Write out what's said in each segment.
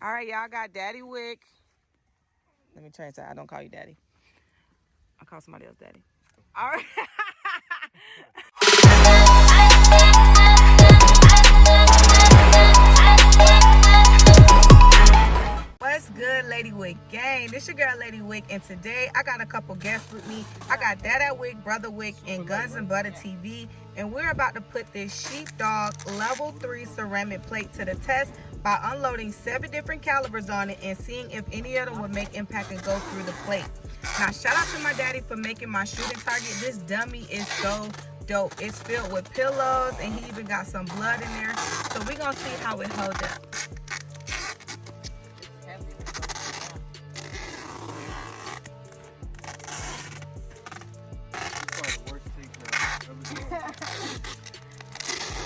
All right, y'all got Daddy Wick. Let me change that. I don't call you Daddy. I call somebody else Daddy. All right. What's good, Lady Wick gang? This your girl, Lady Wick, and today I got a couple guests with me. I got Dada Wick, Brother Wick, and Guns and Butter TV, and we're about to put this Sheepdog Level 3 ceramic plate to the test by unloading 7 different calibers on it and seeing if any of them would make impact and go through the plate. Now, shout out to my daddy for making my shooting target. This dummy is so dope. It's filled with pillows, and he even got some blood in there. So we're gonna see how it holds up.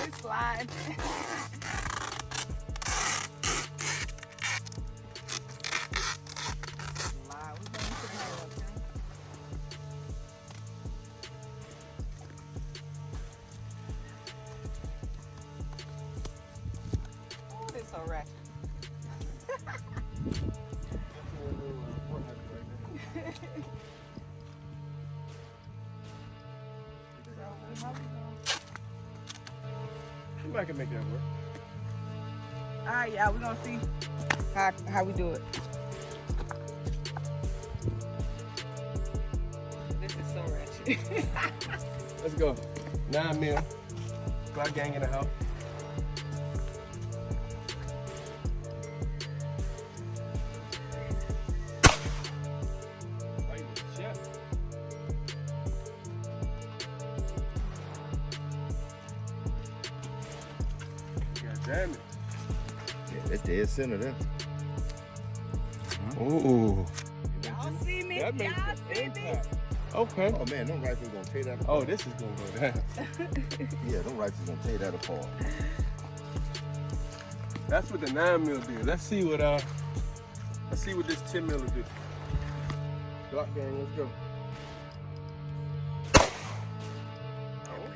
It's slide. Oh, this so ratchet. I can make that work. All right, y'all, we're gonna see how we do it. This is so ratchet. Let's go. 9 mil. Squad gang in the house. Right in the chest. Damn it. Yeah, that's dead center there. Ooh. Y'all see me? That Y'all makes see me? impact. Okay. Oh man, them rifles gonna tear that apart. Oh, this is gonna go down. Yeah, them rifles gonna tear that apart. That's what the 9 mil did. Let's see what this 10 mil will do. Block gang, let's go.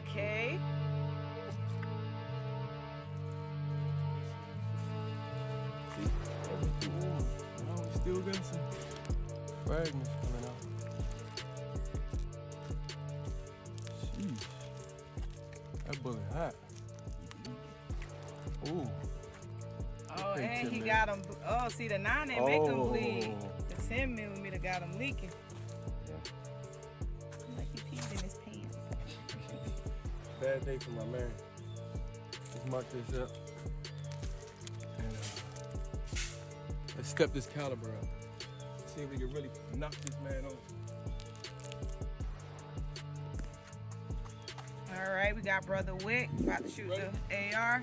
Okay. Oh, we still got some fragments coming out. Sheesh. That bullet hot. Ooh. Oh, Okay, and 10 he mil. got him. Oh, see, the 9 ain't make him bleed. The 10 millimeter got him leaking. Like he peed in his pants. Bad day for my man. Let's mark this up. And, let's step this caliber up. See if we can really knock this man over. All right, we got Brother Wick about to shoot the AR.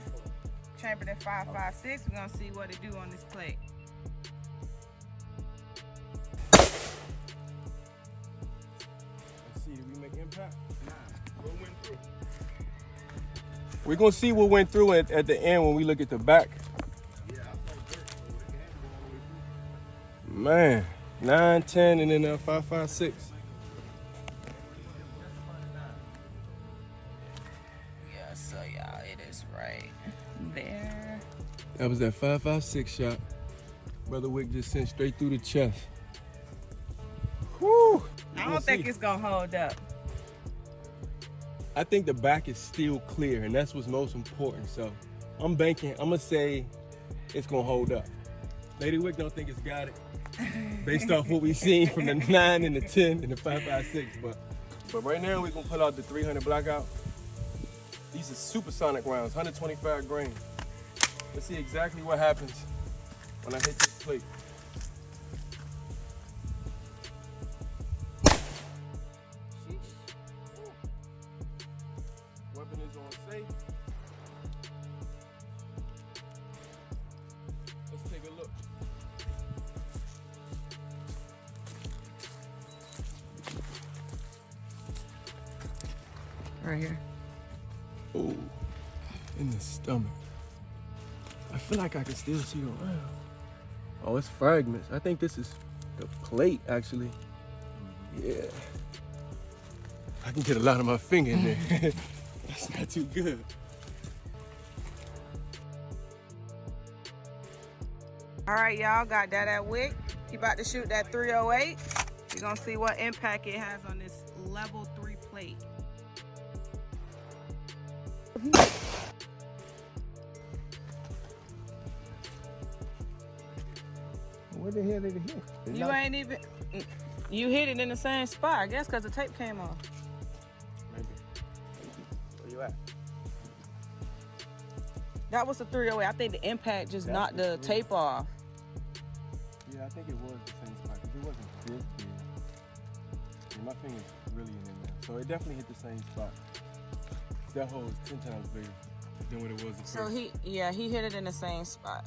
Chambered at 5.56. We're gonna see what it do on this plate. Let's see, did we make impact? Nah, what went through? We're gonna see what went through at the end when we look at the back. Yeah, I saw dirt, so it can go all the way through. Man, 9, 10, and then 5.56. Yeah, so y'all, it is right there. That was that 5.56 shot. Brother Wick just sent straight through the chest. Whew. I don't think it's gonna hold up. I think the back is still clear, and that's what's most important. So I'm banking. I'm gonna say it's gonna hold up. Lady Wick don't think it's got it, based off what we've seen from the 9 and the 10 and the 5.56. But right now we're gonna pull out the 300 blackout. These are supersonic rounds, 125 grain. Let's see exactly what happens when I hit this plate. Weapon is on safe. Let's take a look. Right here. Ooh, in the stomach. I feel like I can still see the round. Oh, it's fragments. I think this is the plate, actually. Yeah. I can get a lot of my finger in there. That's not too good. All right, y'all, got that at Wick. He about to shoot that 308. We're gonna see what impact it has on this level 3 plate. Where the hell did it hit? You ain't even, you hit it in the same spot, I guess, because the tape came off. Maybe. Where you at? That was the 308. I think the impact just knocked the tape off. Yeah, I think it was the same spot because it wasn't this big. Yeah, my finger's really in there. So it definitely hit the same spot. That hole is 10 times bigger than what it was at So first. he hit it in the same spot.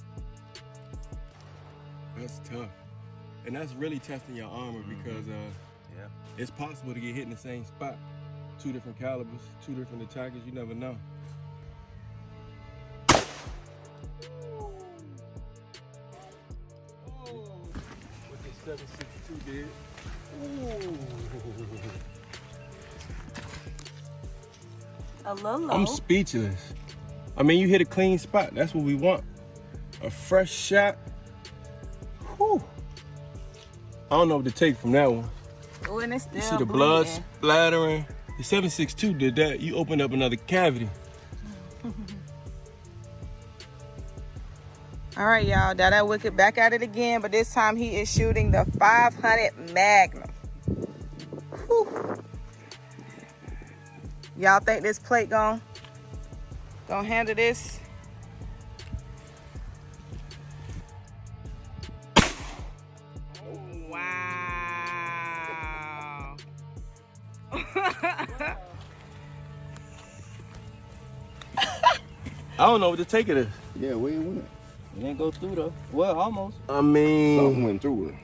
That's tough. And that's really testing your armor because it's possible to get hit in the same spot. 2 different calibers, 2 different attackers, you never know. What this 762 did. Ooh. A little low. I'm speechless. I mean, you hit a clean spot. That's what we want. A fresh shot. Whew. I don't know what to take from that one. Oh, and it's still You see the bleeding. blood splattering. The 762 did that. You opened up another cavity. All right, y'all. That Wicked back at it again, but this time he is shooting the 500 Magnum. Whew. Y'all think this plate gonna handle this? Oh, wow. I don't know what to take of this. Yeah, where it went? It didn't go through though. Well, almost. I Something mean, went through it.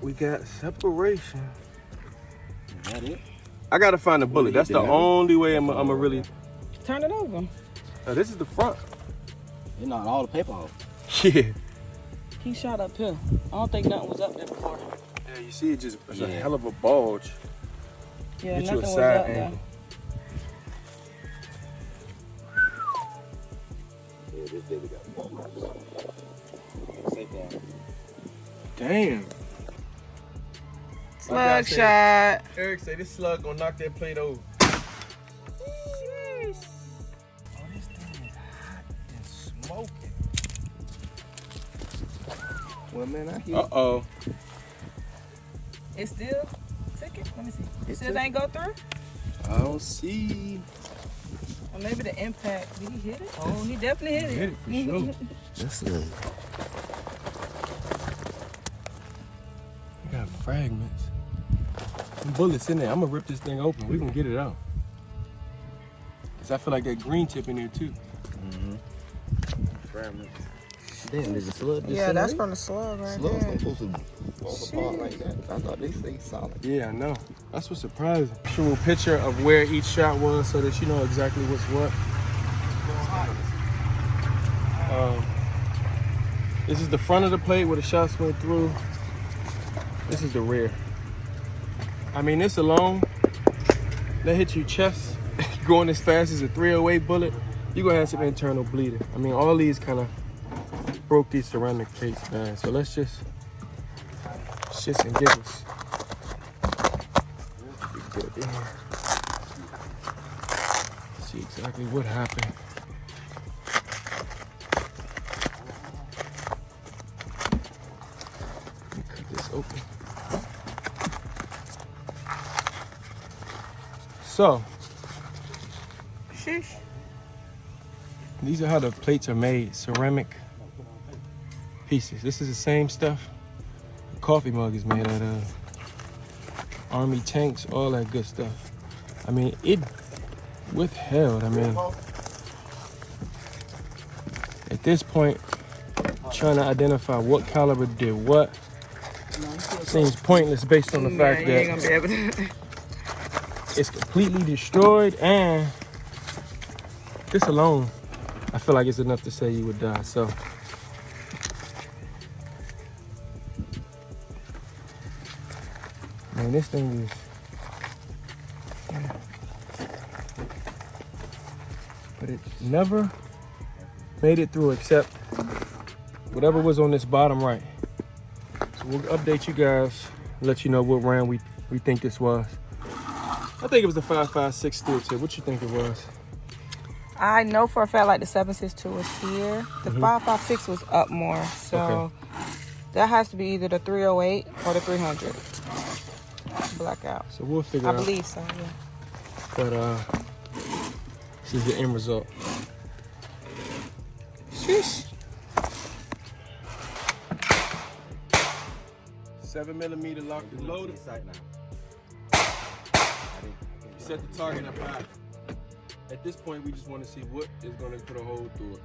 we got separation. Is that it? I gotta find a bullet. That's the only way I'm gonna really. Turn it over. This is the front. It knocked all the paper off. Yeah. He shot up here. I don't think nothing was up there before. Yeah, you see, it's a Yeah. hell of a bulge. Yeah, Get you nothing a was side up there. angle. Yeah, this baby got safe down. Damn. Slug shot. Eric say this slug gonna knock that plate over. Sheesh. Oh, this thing is hot and smoking. Well, man, I hear. Uh-oh. It still took it? Let me see. It It still took- ain't go through? I don't see. Or maybe the impact. Did he hit it? Oh, he definitely hit it. Hit it for sure. That's it. We got fragments. Some bullets in there. I'm gonna rip this thing open. We gonna get it out. Cause I feel like that green tip in there too. Fragments. Damn, there's a slug. Yeah, that's from the slug right Slugs there. don't supposed to fall apart like that. I thought they stay solid. Yeah, I know. That's what's surprising. Show a picture of where each shot was so that you know exactly what's what. This is the front of the plate where the shots went through. This is the rear. I mean, this alone, that hit you chest, going as fast as a 308 bullet, you're gonna have some internal bleeding. I mean, all these kind of broke these ceramic plates, man. So let's just shits and giggles. Good in here. See exactly what happened. Let me cut this open. So, Sheesh. these are how the plates are made, ceramic pieces. This is the same stuff the coffee mug is made out of. Army tanks, all that good stuff. I mean, it withheld. I mean, at this point, trying to identify what caliber did what seems pointless based on the fact you ain't gonna that be able to. it's completely destroyed, and this alone, I feel like it's enough to say you would die. So, man, this thing is. But it never made it through except whatever was on this bottom right. So we'll update you guys, let you know what round we think this was. I think it was the 5.56 steel tip. What you think it was? I know for a fact like the 7.62 was here. The 5.56 was up more. So that has to be either the 308 or the 300. Blackout. So we'll figure I out. believe so, yeah. But this is the end result. Sheesh. 7mm locked and loaded. Set the target up high. At this point, we just want to see what is going to put a hole through it.